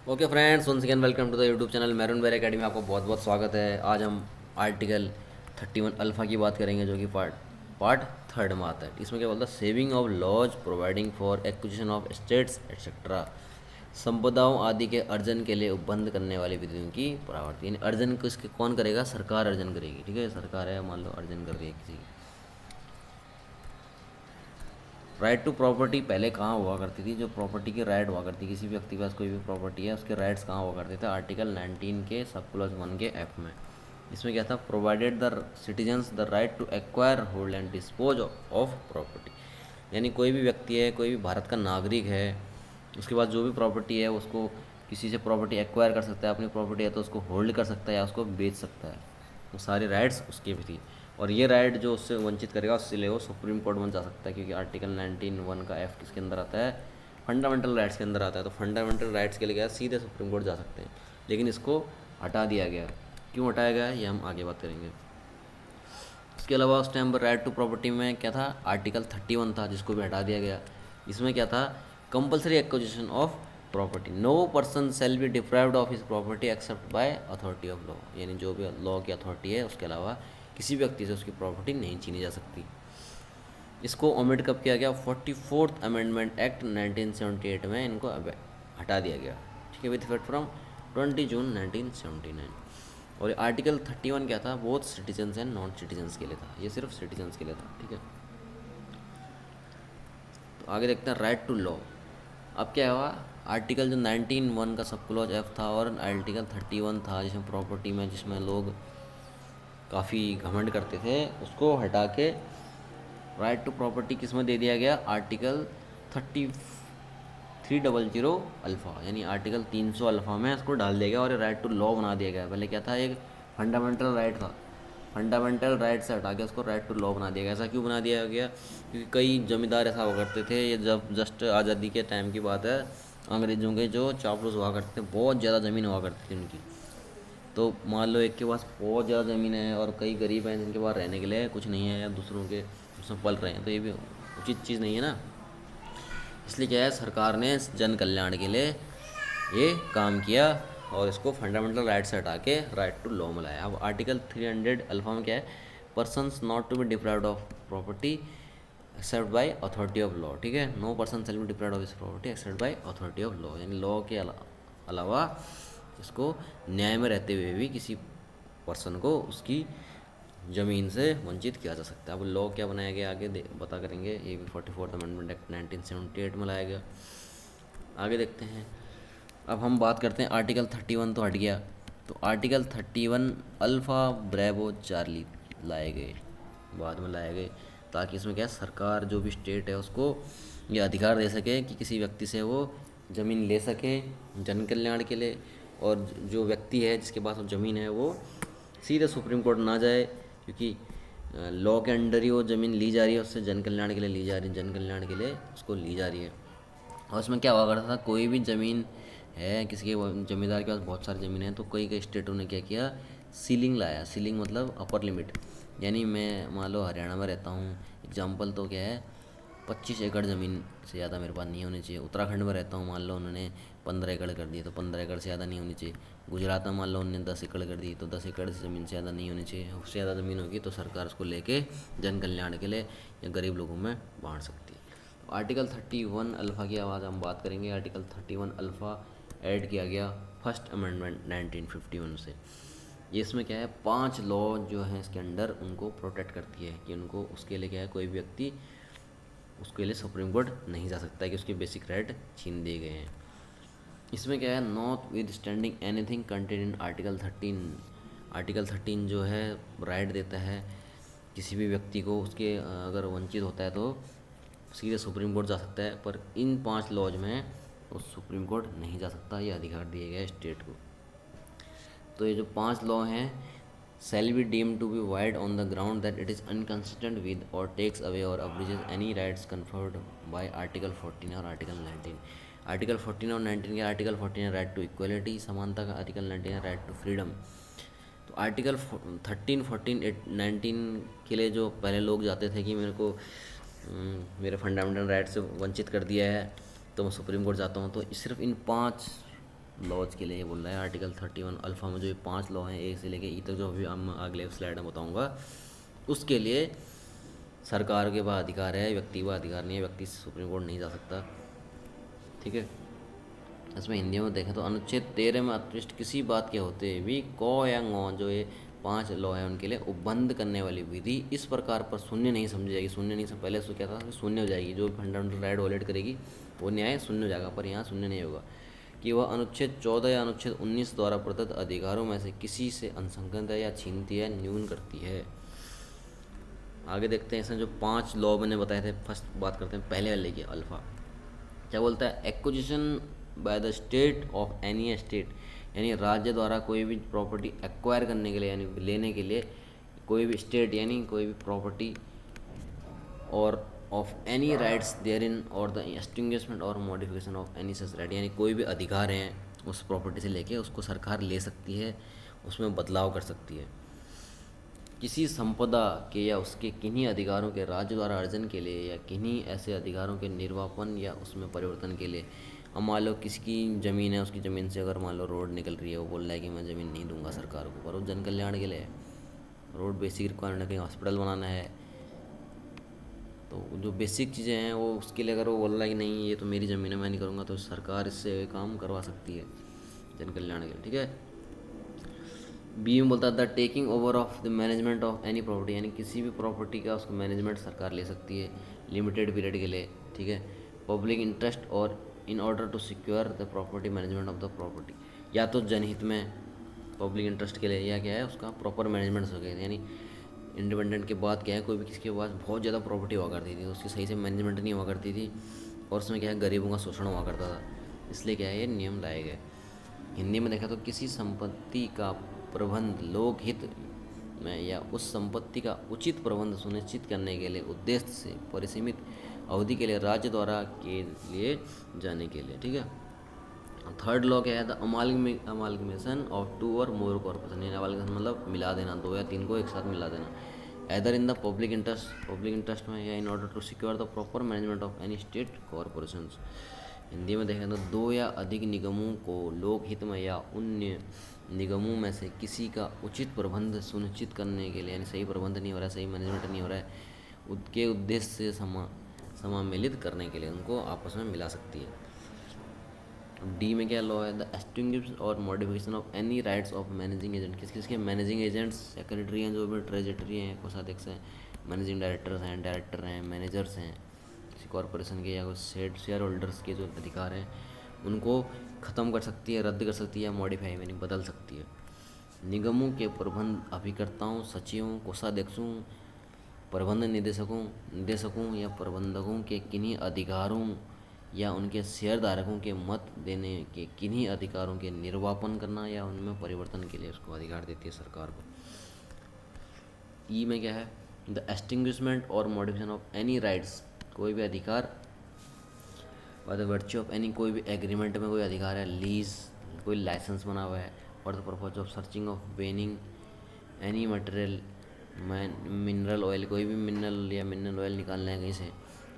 Okay friends, once again welcome to the YouTube channel maroon बेर academy. आपको बहुत बहुत स्वागत है। आज हम आर्टिकल 31 अल्फ़ा की बात करेंगे, जो कि पार्ट थर्ड में आता है। इसमें क्या बोलता है? Saving of laws providing for acquisition of states etcetera. संपदाओं आदि के अर्जन के लिए उपबंध करने वाली विधियों की प्रावर्ती। यानी अर्जन किसके कौन करेगा? सरकार अर्जन करेगी। ठीक है, सरकार है, मान लो अर्जन कर रही है किसी। राइट टू प्रॉपर्टी पहले कहाँ हुआ करती थी? जो प्रॉपर्टी की राइट हुआ करती, किसी व्यक्ति के पास कोई भी प्रॉपर्टी है, उसके राइट्स कहाँ हुआ करते थे? आर्टिकल 19 के सब क्लॉज 1 के एफ में। इसमें क्या था? Provided the citizens the right to acquire, hold and dispose of property. यानी कोई भी व्यक्ति है, कोई भी भारत का नागरिक है, उसके पास जो भी प्रॉपर्टी है उसको किसी से प्रॉपर्टी एक्वायर कर सकता है। अपनी प्रॉपर्टी है तो उसको होल्ड कर सकता है या उसको बेच सकता है। वो सारी राइट्स उसकी भी थी। और ये राइट जो उससे वंचित करेगा उससे लिए वो सुप्रीम कोर्ट में जा सकता है, क्योंकि आर्टिकल 19(1) का एफ किसके अंदर आता है? फंडामेंटल राइट्स के अंदर आता है। तो फंडामेंटल राइट्स के लिए क्या सीधे सुप्रीम कोर्ट जा सकते हैं, लेकिन इसको हटा दिया गया। क्यों हटाया गया ये हम आगे बात करेंगे। इसके अलावा उस टाइम पर राइट टू प्रॉपर्टी में क्या था? आर्टिकल 31 था, जिसको भी हटा दिया गया। इसमें क्या था? Compulsory acquisition of property. No person shall be deprived of his property except by authority of law. यानी जो भी लॉ की अथॉरिटी है उसके अलावा किसी व्यक्ति से उसकी प्रॉपर्टी नहीं छीनी जा सकती। इसको ओमिट कब किया गया? 44th अमेंडमेंट एक्ट 1978 में इनको अब हटा दिया गया। ठीक है, विद इफेक्ट फ्रॉम 20 जून 1979। और आर्टिकल 31 क्या था? Both citizens and non citizens के लिए था। ये सिर्फ सिटीजन्स के लिए था। ठीक है, तो आगे देखते हैं राइट टू लॉ। अब क्या हुआ? आर्टिकल जो 19(1) का सब क्लॉज एफ था और आर्टिकल 31 था, जिसमें प्रॉपर्टी में जिसमें लोग काफ़ी घमंड करते थे, उसको हटा के राइट टू प्रॉपर्टी किस में दे दिया गया? आर्टिकल 300 अल्फ़ा, यानी आर्टिकल 300 अल्फ़ा में इसको डाल दिया गया और राइट टू लॉ बना दिया गया। पहले क्या था? एक फंडामेंटल राइट था, फंडामेंटल राइट से हटा के उसको राइट टू लॉ बना दिया गया। ऐसा क्यों बना दिया गया? क्योंकि कई जमींदार ऐसा हुआ करते थे, ये जब जस्ट आज़ादी के टाइम की बात है, अंग्रेज़ों के जो चापलूस हुआ करते थे, बहुत ज़्यादा ज़मीन हुआ करती थी उनकी। तो मान लो एक के पास बहुत ज़्यादा ज़मीन है और कई गरीब हैं जिनके पास रहने के लिए कुछ नहीं है या दूसरों के उसमें पल रहे हैं, तो ये भी उचित चीज़ नहीं है ना। इसलिए क्या है, सरकार ने जन कल्याण के लिए ये काम किया और इसको फंडामेंटल राइट से हटा के राइट टू लॉ में लाया। अब आर्टिकल 300 अल्फा में क्या है? Persons not to be deprived of property except by authority of law. ठीक है, no person shall be deprived of his property except by authority of law. यानी लॉ के अलावा इसको न्याय में रहते हुए भी किसी पर्सन को उसकी ज़मीन से वंचित किया जा सकता है। अब लॉ क्या बनाया गया आगे बता करेंगे। ये भी 44th अमेंडमेंट एक्ट 1978 में लाया गया। आगे देखते हैं। अब हम बात करते हैं आर्टिकल 31 तो हट गया, तो आर्टिकल 31 अल्फ़ा ब्रेवो चार्ली लाए गए, बाद में लाए गए, ताकि इसमें क्या है, सरकार जो भी स्टेट है उसको ये अधिकार दे सके कि किसी व्यक्ति से वो ज़मीन ले सके जन कल्याण के लिए। और जो व्यक्ति है जिसके पास वो ज़मीन है वो सीधे सुप्रीम कोर्ट ना जाए, क्योंकि लॉ के अंडर ही वो ज़मीन ली जा रही है, उससे जन कल्याण के लिए ली जा रही है, जन कल्याण के लिए उसको ली जा रही है। और उसमें क्या हुआ करता था? कोई भी ज़मीन है, किसी के जमींदार के पास बहुत सारी ज़मीन है, तो कई स्टेटों ने क्या किया? सीलिंग लाया। सीलिंग मतलब अपर लिमिट। यानी मैं मान लो हरियाणा में रहता हूँ, एग्जाम्पल तो क्या है, 25 एकड़ ज़मीन से ज़्यादा मेरे पास नहीं होनी चाहिए। उत्तराखंड में रहता हूँ, मान लो उन्होंने 15 एकड़ कर दिए, तो 15 एकड़ से ज़्यादा नहीं होनी चाहिए। गुजरात में मान लो उन्होंने 10 एकड़ कर दी, तो 10 एकड़ से ज़मीन से ज़्यादा नहीं होनी चाहिए। उससे ज़्यादा ज़मीन होगी तो सरकार उसको लेके जन कल्याण के लिए या गरीब लोगों में बांट सकती है। तो आर्टिकल 31 अल्फ़ा की आवाज़ हम बात करेंगे। आर्टिकल 31 अल्फ़ा ऐड किया गया फर्स्ट अमेंडमेंट 1951 से। ये इसमें क्या है, 5 लॉ जो हैं इसके अंडर उनको प्रोटेक्ट करती है कि उनको उसके लिए क्या है, कोई भी व्यक्ति उसके लिए सुप्रीम कोर्ट नहीं जा सकता है कि उसके बेसिक राइट छीन दिए गए हैं। इसमें क्या है, not with standing anything contain in article 13। Article 13 जो है राइट देता है किसी भी व्यक्ति को, उसके अगर वंचित होता है तो सीधे सुप्रीम कोर्ट जा सकता है, पर इन 5 लॉज में वो सुप्रीम कोर्ट नहीं जा सकता। ये अधिकार दिए गए स्टेट को। तो ये जो 5 लॉ हैं, shall be deemed to be void on the ground that it is inconsistent with or takes away or abridges any rights conferred by Article 14 और Article 19। आर्टिकल 14 और 19 के, आर्टिकल 14 है राइट टू इक्वलिटी, समानता का। Article 19 है right to freedom. तो article 13, 14, 19 के लिए जो पहले लोग जाते थे कि मेरे को मेरे फंडामेंटल राइट से वंचित कर दिया है तो मैं सुप्रीम कोर्ट जाता हूँ, तो सिर्फ इन 5 लॉज के लिए बोल रहा है आर्टिकल 31 अल्फ़ा में जो ये 5 लॉ हैं, ए से लेके ई तक, जो अभी हम अगले स्लाइड में बताऊंगा, उसके लिए सरकार के पास अधिकार है, व्यक्ति का अधिकार नहीं है, व्यक्ति सुप्रीम कोर्ट नहीं जा सकता। ठीक है। इसमें हिंदी में देखें तो अनुच्छेद 13 में अतिरिक्त किसी बात के होते हुए भी क या ङ, जो ये 5 लॉ है उनके लिए उपबंध करने वाली विधि इस प्रकार पर शून्य नहीं समझी जाएगी। शून्य नहीं समझ, पहले उसको क्या था कि शून्य हो जाएगी, जो फंडामेंटल राइट वॉलेट करेगी वो न्याय शून्य हो जाएगा, पर यहाँ शून्य नहीं होगा कि वह अनुच्छेद 14 या अनुच्छेद 19 द्वारा प्रदत्त अधिकारों में से किसी से अंशंकन है या छीनती है, न्यून करती है। आगे देखते हैं इसमें जो 5 लॉ मैंने बताए थे। फर्स्ट बात करते हैं पहले वाले की, अल्फ़ा क्या बोलता है, acquisition bye the state of any state, यानी राज्य द्वारा कोई भी प्रॉपर्टी एक्वायर करने के लिए यानी लेने के लिए कोई भी स्टेट यानी कोई भी property or of any rights therein or the extinguishment or modification of any such right, यानी कोई भी अधिकार हैं उस प्रॉपर्टी से लेके उसको सरकार ले सकती है, उसमें बदलाव कर सकती है। किसी संपदा के या उसके किन्हीं अधिकारों के राज्य द्वारा अर्जन के लिए या किन्हीं ऐसे अधिकारों के निर्वापन या उसमें परिवर्तन के लिए। अब मान लो किसी की ज़मीन है, उसकी ज़मीन से अगर मान लो रोड निकल रही है, वो बोल रहा है कि मैं ज़मीन नहीं दूंगा सरकार को, पर वो जन कल्याण के लिए है। रोड बेसिक रिक्वायरमेंट है, कहीं हॉस्पिटल बनाना है, तो जो बेसिक चीज़ें हैं वो उसके लिए अगर वो बोल रहा है कि नहीं ये तो मेरी ज़मीन है मैं नहीं करूँगा, तो सरकार इससे काम करवा सकती है जन कल्याण के लिए। ठीक है। बी में बोलता है the taking over of the management of any property, यानी किसी भी प्रॉपर्टी का उसको मैनेजमेंट सरकार ले सकती है लिमिटेड पीरियड के लिए। ठीक है। Public interest or in order to secure the property management of the property, या तो जनहित में पब्लिक इंटरेस्ट के लिए, या क्या है उसका प्रॉपर मैनेजमेंट हो गया। यानी इंडिपेंडेंट के बाद क्या है, कोई भी किसी के पास बहुत ज़्यादा प्रॉपर्टी हुआ करती थी, उसकी सही से मैनेजमेंट नहीं हुआ करती थी और उसमें क्या है गरीबों का शोषण हुआ करता था, इसलिए क्या है ये नियम लाए गए। हिंदी में देखा तो किसी संपत्ति का प्रबंध लोकहित में या उस संपत्ति का उचित प्रबंध सुनिश्चित करने के लिए उद्देश्य से परिसीमित अवधि के लिए राज्य द्वारा के लिए जाने के लिए। ठीक है। थर्ड लॉ क्या है, द अमालगमेशन ऑफ टू और मोर कॉर्पोरेशन, यानी अमालगमेशन मतलब मिला देना, 2 या 3 को एक साथ मिला देना, either in the public interest में या in order to secure the proper management of any state corporation. Hindi में देखें तो 2 या अधिक निगमों को लोकहित में या उन निगमों में से किसी का उचित प्रबंध सुनिश्चित करने के लिए, यानी सही प्रबंध नहीं हो रहा है, सही मैनेजमेंट नहीं हो रहा है, उसके उद्देश्य से सम्मिलित करने के लिए उनको आपस में मिला सकती है। डी में क्या लॉ है, the extinguishment or modification of any rights of managing agent, किस किसके मैनेजिंग एजेंट्स सेक्रेटरी हैं, जो भी ट्रेजरी हैं, कोषाध्यक्ष हैं, मैनेजिंग डायरेक्टर हैं, मैनेजर्स हैं किसी कॉरपोरेशन के, या कोई शेयर होल्डर्स के जो अधिकार हैं उनको ख़त्म कर सकती है, रद्द कर सकती है, या मॉडिफाई यानी बदल सकती है। निगमों के प्रबंध अभिकर्ताओं, सचिवों, कोषाध्यक्षों, प्रबंध निदेशकों या प्रबंधकों के किन्हीं अधिकारों या उनके शेयरधारकों के मत देने के किन्हीं अधिकारों के निर्वापन करना या उनमें परिवर्तन के लिए उसको अधिकार देती है सरकार को। ई में क्या है, the extinguishment or modification of any rights, कोई भी अधिकार by the virtue of any, कोई भी एग्रीमेंट में कोई अधिकार है, लीज कोई लाइसेंस बना हुआ है, और the purpose of searching of वेनिंग any material mineral oil, कोई भी मिनरल ऑयल निकालना है कहीं से,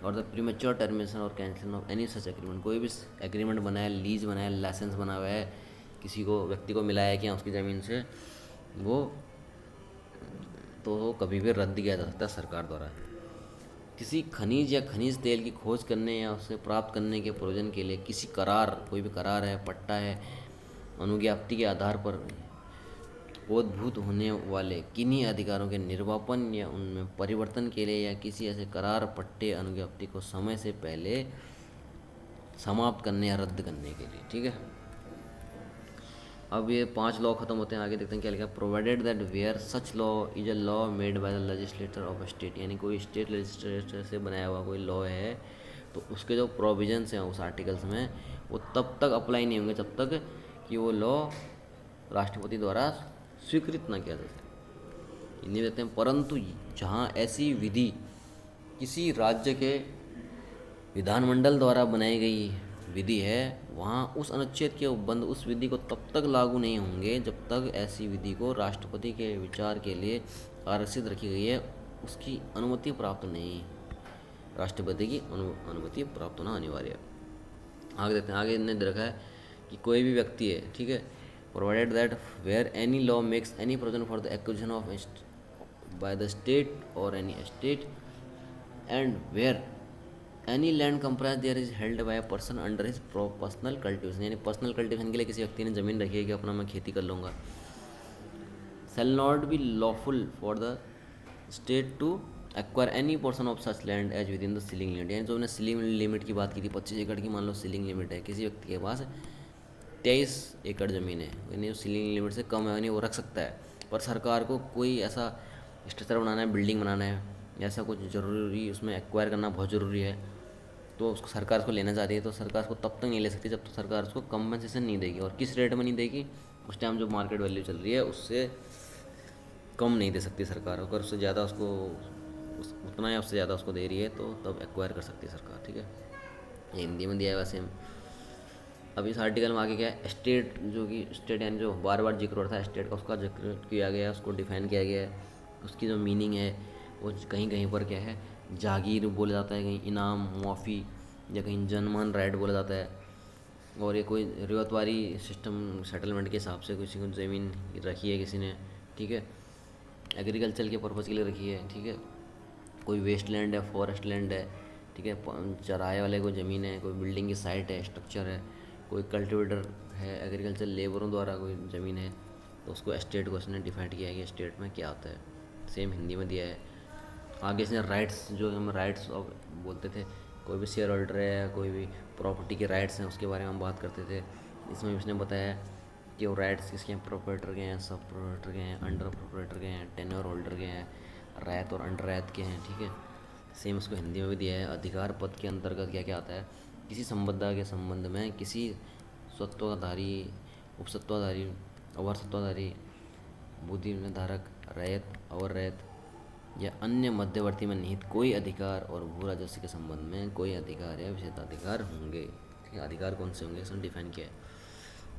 और द प्रीमेच्योर टर्मिनेशन और cancel of any such agreement, कोई भी एग्रीमेंट बनाया, लीज बनाया, लाइसेंस बना हुआ है, किसी को व्यक्ति को मिला है क्या उसकी ज़मीन से, वो तो कभी भी रद्द किया जा सकता है सरकार द्वारा। किसी खनिज या खनिज तेल की खोज करने या उसे प्राप्त करने के प्रयोजन के लिए किसी करार, कोई भी करार है, पट्टा है, अनुज्ञप्ति के आधार पर उद्भूत होने वाले किन्हीं अधिकारों के निर्वापन या उनमें परिवर्तन के लिए, या किसी ऐसे करार, पट्टे, अनुज्ञप्ति को समय से पहले समाप्त करने या रद्द करने के लिए। ठीक है। अब ये 5 लॉ खत्म होते हैं, आगे देखते हैं क्या लिखा, provided that where such law is a law made by the legislature of a state, यानी कोई स्टेट लेजिस्लेचर से बनाया हुआ कोई लॉ है तो उसके जो प्रोविजंस हैं उस आर्टिकल्स में वो तब तक अप्लाई नहीं होंगे जब तक कि वो लॉ राष्ट्रपति द्वारा स्वीकृत न किया जा सके। हिंदी देते हैं, परंतु जहाँ ऐसी विधि किसी राज्य के विधानमंडल द्वारा बनाई गई विधि है, वहाँ उस अनुच्छेद के उपबंध उस विधि को तब तक लागू नहीं होंगे जब तक ऐसी विधि को राष्ट्रपति के विचार के लिए आरक्षित रखी गई है, उसकी अनुमति प्राप्त नहीं, राष्ट्रपति की अनुमति प्राप्त होना अनिवार्य है। आगे देखते हैं, आगे इन्हें दे रखा है कि कोई भी व्यक्ति है, ठीक है, provided that where any law makes any provision for the acquisition of by the state और any state and where any land comprise there is held by a person under his personal cultivation, यानी personal cultivation के लिए किसी व्यक्ति ने ज़मीन रखी है कि अपना मैं खेती कर लूँगा, shall not be lawful for the state to acquire any portion of such land as within the ceiling limit, यानी जो मैंने सीलिंग लिमिट की बात की थी 25 एकड़ की, मान लो सीलिंग लिमिट है, किसी व्यक्ति के पास 23 एकड़ ज़मीन है, यानी सीलिंग लिमिट से कम है, यानी वो रख सकता है, पर सरकार को कोई ऐसा स्ट्रक्चर बनाना है, बिल्डिंग बनाना है, ऐसा कुछ ज़रूरी उसमें एक्वायर करना बहुत ज़रूरी है, तो उसको सरकार उसको लेना चाह रही है, तो सरकार उसको तब तक नहीं ले सकती जब तक सरकार उसको कंपनसेशन नहीं देगी, और किस रेट में नहीं देगी, उस टाइम जो मार्केट वैल्यू चल रही है उससे कम नहीं दे सकती सरकार, अगर उससे ज़्यादा उसको उतना या उससे ज़्यादा उसको दे रही है तो तब एक्वायर कर सकती है सरकार, ठीक है। ये हिंदी में दिया है वैसे। अब इस आर्टिकल में आगे क्या है, स्टेट, जो कि स्टेट यानी जो बार बार जिक्र हो रहा था स्टेट का, उसका जिक्र किया गया है, उसको डिफाइन किया गया है, उसकी जो मीनिंग है वो कहीं कहीं पर क्या है, जागीर बोला जाता है, कहीं इनाम मुआफ़ी, या कहीं जनमान राइट बोला जाता है, और ये कोई रिवायतवारी सिस्टम सेटलमेंट के हिसाब से किसी को ज़मीन रखी है किसी ने, ठीक है, एग्रीकल्चर के पर्पज़ के लिए रखी है, ठीक है, कोई वेस्ट लैंड है, फॉरेस्ट लैंड है, ठीक है, चराए वाले कोई ज़मीन है, कोई बिल्डिंग की साइट है, स्ट्रक्चर है, कोई कल्टिवेटर है, एग्रीकल्चर लेबरों द्वारा कोई ज़मीन है, तो उसको स्टेट को इसने डिफाइंड किया है कि स्टेट में क्या होता है, सेम हिंदी में दिया है। आगे इसने राइट्स, जो हम राइट्स बोलते थे, कोई भी शेयर होल्डर है, कोई भी प्रॉपर्टी के राइट्स हैं, उसके बारे में हम बात करते थे, इसमें उसने बताया कि वो राइट्स किसके हैं, प्रोप्राइटर के हैं, सब प्रोप्राइटर के हैं, अंडर प्रोप्राइटर के हैं, टेन्योर होल्डर के हैं, रैत और अंडर रैत के हैं, ठीक है। सेम उसको हिंदी में भी दिया है। अधिकार पद के अंतर्गत क्या क्या आता है, किसी संबद्धा के संबंध में किसी स्वत्वाधारी, उपसत्वाधारी, अवरसत्वाधारी, बुद्धि निर्धारक, रैत, अवर रैत या अन्य मध्यवर्ती में निहित कोई अधिकार और भू राजस्व के संबंध में कोई अधिकार या विशेषाधिकार होंगे, ठीक है। अधिकार कौन से होंगे इसने डिफाइन किया है।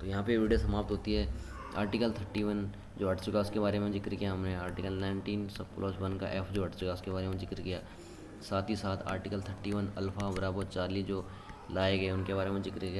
तो यहाँ पे वीडियो समाप्त होती है। आर्टिकल 31 जो हट चुका उसके बारे में जिक्र किया हमने, आर्टिकल 19 सब क्लॉज 1 का एफ जो हट चुका उसके बारे में जिक्र किया, साथ ही साथ आर्टिकल 31 अल्फ़ा बराबर 40 जो लाए गए उनके बारे में जिक्र किया।